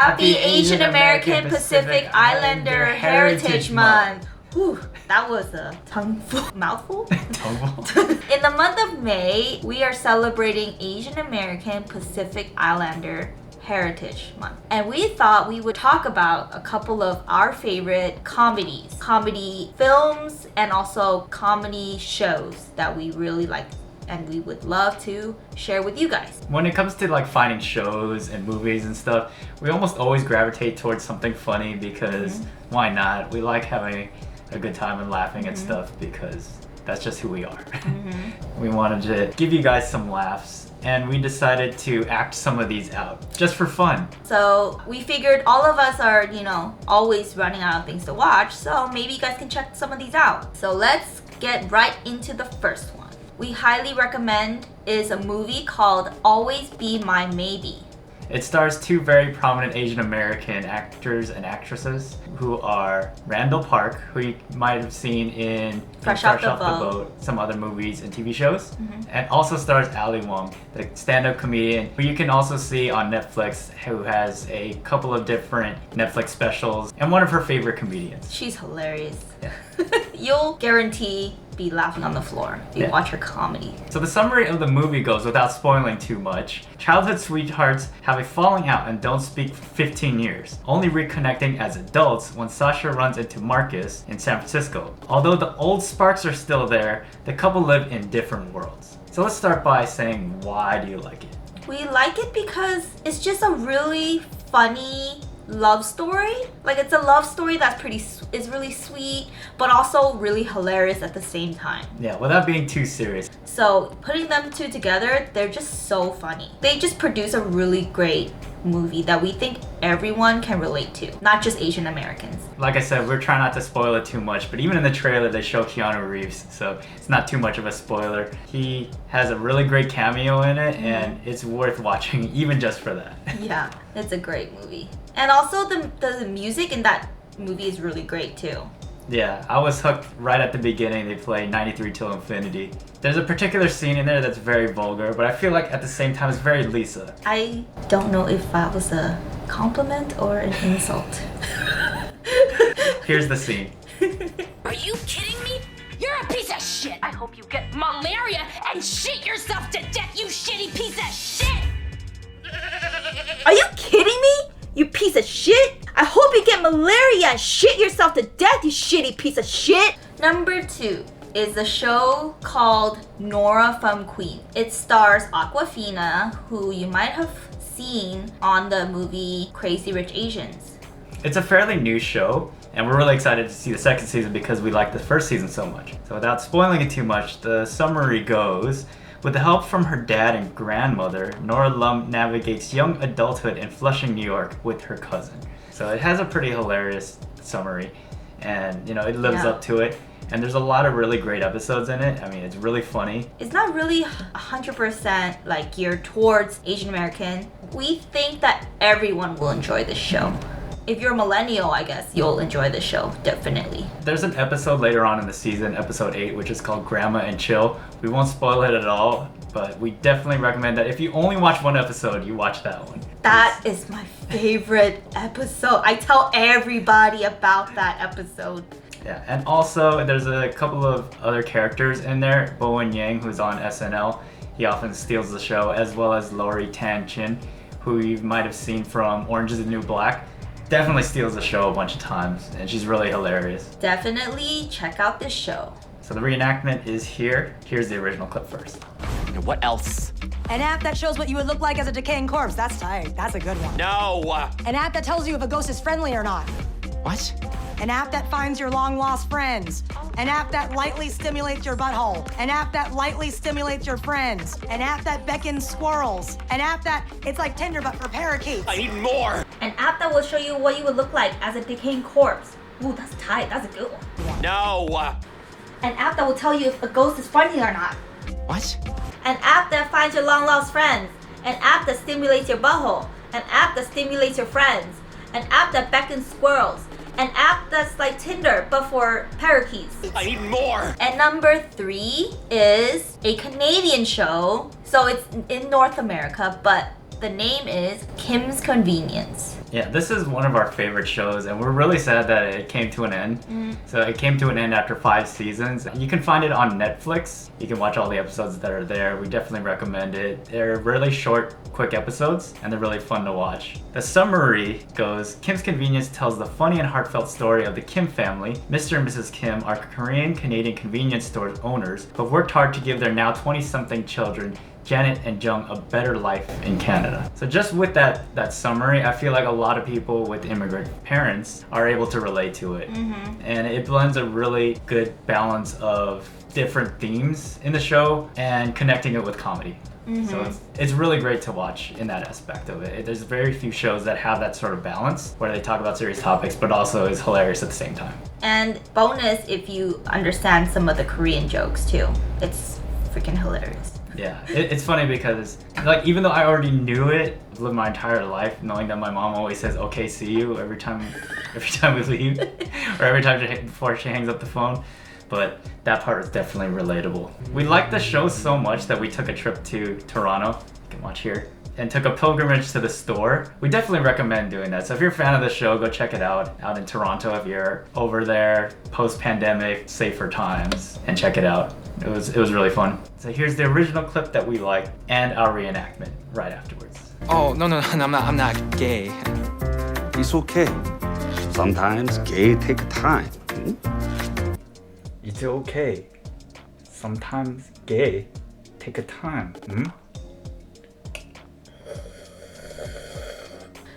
Happy Asian American Pacific Islander Heritage Month. Whew, that was a mouthful? In the month of May, we are celebrating Asian American Pacific Islander Heritage Month. And we thought we would talk about a couple of our favorite comedy films, and also comedy shows that we really like and we would love to share with you guys. When it comes to like finding shows and movies and stuff, we almost always gravitate towards something funny because why not? We like having a good time and laughing at stuff because that's just who we are. We wanted to give you guys some laughs, and we decided to act some of these out just for fun. So we figured all of us are, always running out of things to watch, so maybe you guys can check some of these out. So let's get right into the first one. We highly recommend is a movie called Always Be My Maybe. It stars two very prominent Asian American actors and actresses who are Randall Park, who you might have seen in Fresh Off the Boat, some other movies and TV shows, and also stars Ali Wong, the stand-up comedian who you can also see on Netflix, who has a couple of different Netflix specials, and one of her favorite comedians. She's hilarious. Yeah. You'll guarantee be laughing on the floor if you watch her comedy. So the summary of the movie goes, without spoiling too much, childhood sweethearts have a falling out and don't speak for 15 years, only reconnecting as adults when Sasha runs into Marcus in San Francisco. Although the old sparks are still there, the couple live in different worlds. So let's start by saying, why do you like it? We like it because it's just a really funny love story. Like, it's a love story that's is really sweet, but also really hilarious at the same time. Yeah, without being too serious. So putting them two together, they're just so funny. They just produce a really great movie that we think everyone can relate to, not just Asian Americans. Like I said, we're trying not to spoil it too much, but even in the trailer they show Keanu Reeves, so it's not too much of a spoiler. He has a really great cameo in it, and it's worth watching even just for that. Yeah, it's a great movie. And also the music in that movie is really great too. Yeah, I was hooked right at the beginning. They play 93 Till Infinity. There's a particular scene in there that's very vulgar, but I feel like at the same time it's very Lisa. I don't know if that was a compliment or an insult. Here's the scene. Are you kidding me? You're a piece of shit! I hope you get malaria and shit yourself to death, you shitty piece of shit! Are you kidding me? You piece of shit! I hope you get malaria and shit yourself to death, you shitty piece of shit! Number 2 is a show called Nora from Queen. It stars Awkwafina, who you might have seen on the movie Crazy Rich Asians. It's a fairly new show, and we're really excited to see the second season because we liked the first season so much. So without spoiling it too much, the summary goes, with the help from her dad and grandmother, Nora Lum navigates young adulthood in Flushing, New York with her cousin. So it has a pretty hilarious summary, and it lives up to it. And there's a lot of really great episodes in it. I mean, it's really funny. It's not really 100% like geared towards Asian American. We think that everyone will enjoy this show. If you're a millennial, I guess you'll enjoy this show, definitely. There's an episode later on in the season, episode 8, which is called Grandma and Chill. We won't spoil it at all, but we definitely recommend that if you only watch one episode, you watch that one. That is my favorite episode. I tell everybody about that episode. Yeah, and also there's a couple of other characters in there. Bowen Yang, who's on SNL, he often steals the show, as well as Laurie Tan Chin, who you might have seen from Orange is the New Black. Definitely steals the show a bunch of times, and she's really hilarious. Definitely check out this show. So the reenactment is here. Here's the original clip first. What else? An app that shows what you would look like as a decaying corpse. That's tight. That's a good one. No! An app that tells you if a ghost is friendly or not. What? An app that finds your long-lost friends. An app that lightly stimulates your butthole. An app that lightly stimulates your friends. An app that beckons squirrels. An app that, it's like Tinder but for parakeets. I need more! An app that will show you what you would look like as a decaying corpse. Ooh, that's tight. That's a good one. No! An app that will tell you if a ghost is friendly or not. What? An app that finds your long-lost friends. An app that stimulates your butthole. An app that stimulates your friends. An app that beckons squirrels. An app that's like Tinder, but for parakeets. I need more! And number 3 is a Canadian show. So it's in North America, but the name is Kim's Convenience. Yeah, this is one of our favorite shows, and we're really sad that it came to an end. So it came to an end after 5 seasons. You can find it on Netflix. You can watch all the episodes that are there. We definitely recommend it. They're really short, quick episodes, and they're really fun to watch. The summary goes, Kim's Convenience tells the funny and heartfelt story of the Kim family. Mr. and Mrs. Kim are Korean-Canadian convenience store owners who have worked hard to give their now 20-something children Janet and Jung a better life in Canada. So just with that summary, I feel like a lot of people with immigrant parents are able to relate to it. And it blends a really good balance of different themes in the show and connecting it with comedy. So it's really great to watch in that aspect of it. There's very few shows that have that sort of balance where they talk about serious topics but also is hilarious at the same time. And bonus if you understand some of the Korean jokes too. It's freaking hilarious. Yeah, it's funny because like even though I already knew it, I've lived my entire life knowing that my mom always says "Okay, see you" every time we leave, or every time before she hangs up the phone. But that part is definitely relatable. We liked the show so much that we took a trip to Toronto. You can watch here. And took a pilgrimage to the store. We definitely recommend doing that. So if you're a fan of the show, go check it out in Toronto if you're over there, post-pandemic, safer times, and check it out. It was really fun. So here's the original clip that we liked and our reenactment right afterwards. Oh, no, I'm not gay. It's okay. Sometimes gay take time. It's okay. Sometimes gay take a time.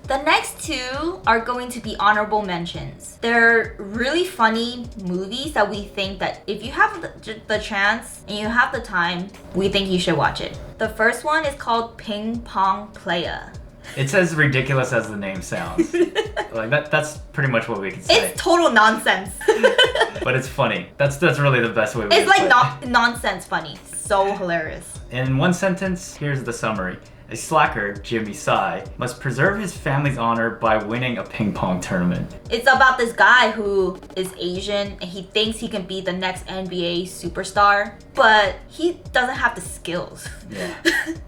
The next 2 are going to be honorable mentions. They're really funny movies that we think that if you have the chance and you have the time, we think you should watch it. The first one is called Pong Playa. It's as ridiculous as the name sounds. Like that's pretty much what we can say. It's total nonsense. But it's funny. That's really the best way we It's can like put it. nonsense funny. So hilarious. In one sentence, here's the summary. A slacker, Jimmy Sai, must preserve his family's honor by winning a ping pong tournament. It's about this guy who is Asian and he thinks he can be the next NBA superstar, but he doesn't have the skills. Yeah.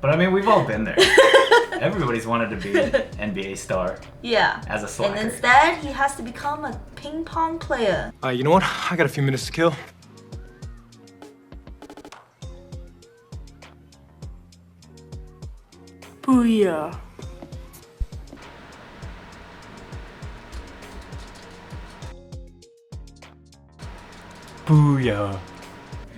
But I mean, we've all been there. Everybody's wanted to be an NBA star. Yeah. As a slacker. And instead, he has to become a ping pong player. You know what? I got a few minutes to kill. Booyah. Booyah.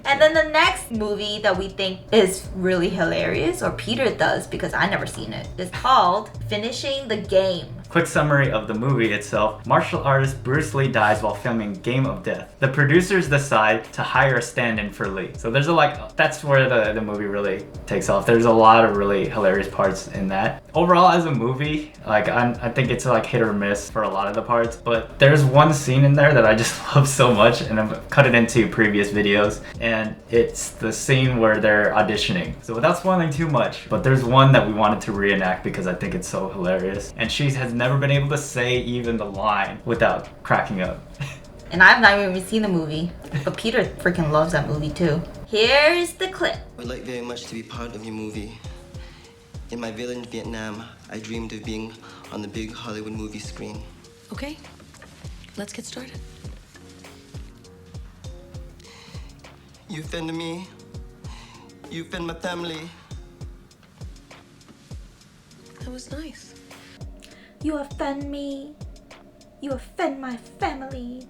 And then the next movie that we think is really hilarious, or Peter does because I never seen it, is called Finishing the Game. Quick summary of the movie itself. Martial artist Bruce Lee dies while filming Game of Death. The producers decide to hire a stand-in for Lee. So there's that's where the movie really takes off. There's a lot of really hilarious parts in that. Overall, as a movie, I think it's like hit or miss for a lot of the parts, but there's one scene in there that I just love so much, and I've cut it into previous videos, and it's the scene where they're auditioning. So without spoiling too much, but there's one that we wanted to reenact because I think it's so hilarious. And she has never been able to say even the line without cracking up. And I've not even seen the movie, but Peter freaking loves that movie too. Here's the clip. I'd like very much to be part of your movie. In my village, Vietnam, I dreamed of being on the big Hollywood movie screen. Okay, let's get started. You offend me. You offend my family. That was nice. You offend me. You offend my family.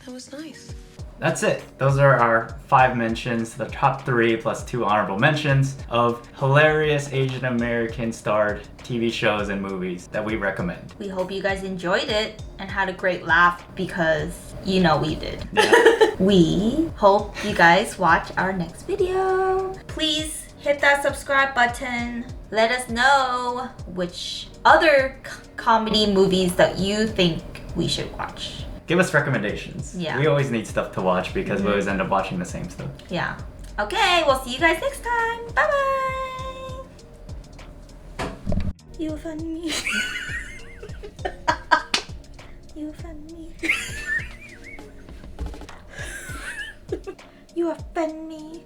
That was nice. That's it. Those are our 5 mentions, the top 3 plus 2 honorable mentions of hilarious Asian American starred TV shows and movies that we recommend. We hope you guys enjoyed it and had a great laugh because you know we did. Yeah. We hope you guys watch our next video. Please hit that subscribe button. Let us know which other comedy movies that you think we should watch. Give us recommendations. Yeah. We always need stuff to watch because we always end up watching the same stuff. Yeah. Okay, we'll see you guys next time. Bye bye. You offend me. You offend me. You offend me.